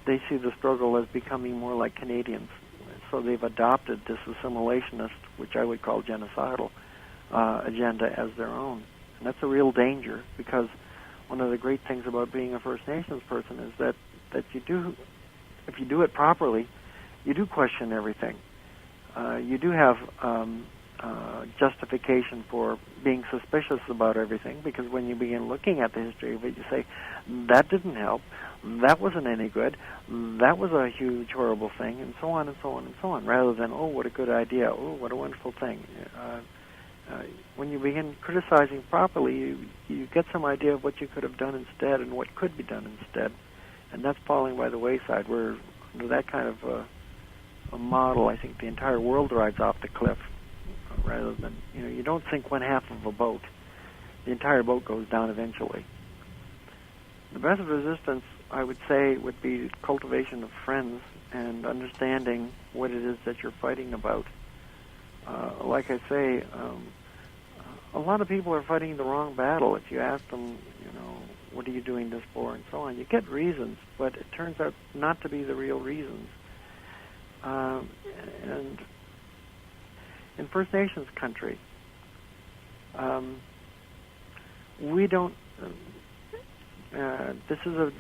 they see the struggle as becoming more like Canadians. So they've adopted this assimilationist, which I would call genocidal, agenda as their own. And that's a real danger, because one of the great things about being a First Nations person is that you do, if you do it properly, you do question everything. You do have justification for being suspicious about everything, because when you begin looking at the history of it, you say, that didn't help, that wasn't any good, that was a huge, horrible thing, and so on and so on and so on, rather than, oh, what a good idea, oh, what a wonderful thing. When you begin criticizing properly, you get some idea of what you could have done instead and what could be done instead, and that's falling by the wayside. We're under that kind of a model. I think the entire world rides off the cliff, rather than, you don't sink one half of a boat. The entire boat goes down eventually. The best resistance, I would say, would be cultivation of friends and understanding what it is that you're fighting about. Like I say, a lot of people are fighting the wrong battle. If you ask them, what are you doing this for, and so on, you get reasons, but it turns out not to be the real reasons. And in First Nations country, we don't, this is a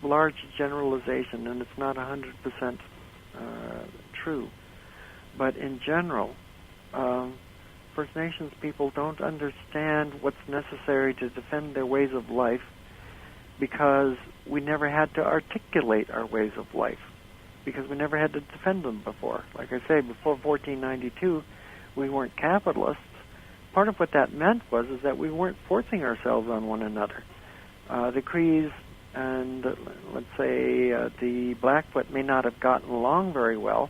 large generalization, and it's not 100% true, but in general, First Nations people don't understand what's necessary to defend their ways of life, because we never had to articulate our ways of life, because we never had to defend them before. Like I say, before 1492, we weren't capitalists. Part of what that meant was that we weren't forcing ourselves on one another. The Crees and, let's say, the Blackfoot may not have gotten along very well,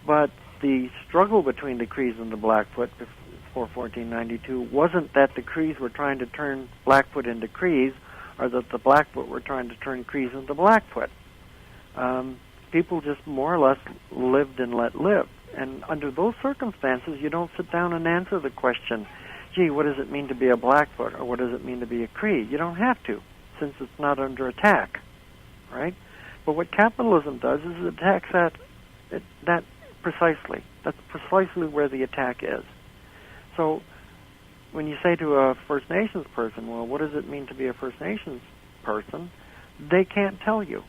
but the struggle between the Crees and the Blackfoot before 1492 wasn't that the Crees were trying to turn Blackfoot into Crees, or that the Blackfoot were trying to turn Crees into Blackfoot. People just more or less lived and let live. And under those circumstances, you don't sit down and answer the question, gee, what does it mean to be a Blackfoot, or what does it mean to be a Cree? You don't have to, since it's not under attack, right? But what capitalism does is it attacks that precisely. That's precisely where the attack is. So when you say to a First Nations person, well, what does it mean to be a First Nations person? They can't tell you.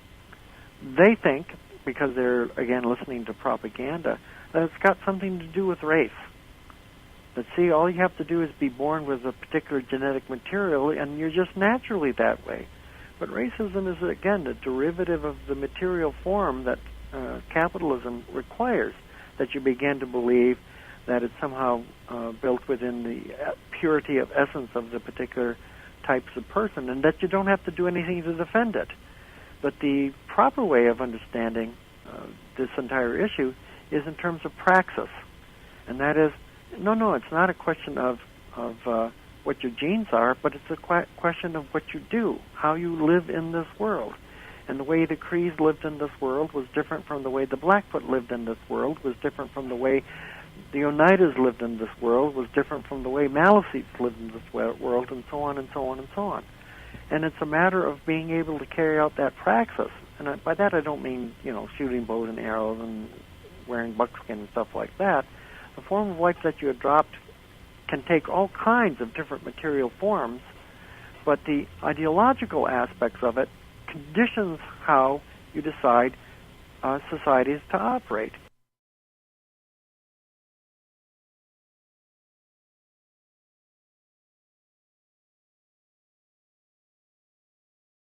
They think, because they're, again, listening to propaganda, that it's got something to do with race. But see, all you have to do is be born with a particular genetic material, and you're just naturally that way. But racism is, again, a derivative of the material form that capitalism requires, that you begin to believe that it's somehow built within the purity of essence of the particular types of person, and that you don't have to do anything to defend it. But the proper way of understanding this entire issue is in terms of praxis. And that is, no, it's not a question of what your genes are, but it's a question of what you do, how you live in this world. And the way the Crees lived in this world was different from the way the Blackfoot lived in this world, was different from the way the Oneidas lived in this world, was different from the way Maliseets lived in this world, and so on and so on and so on. And it's a matter of being able to carry out that praxis. And by that I don't mean, shooting bows and arrows and wearing buckskin and stuff like that. The form of life that you adopt can take all kinds of different material forms, but the ideological aspects of it conditions how you decide society is to operate.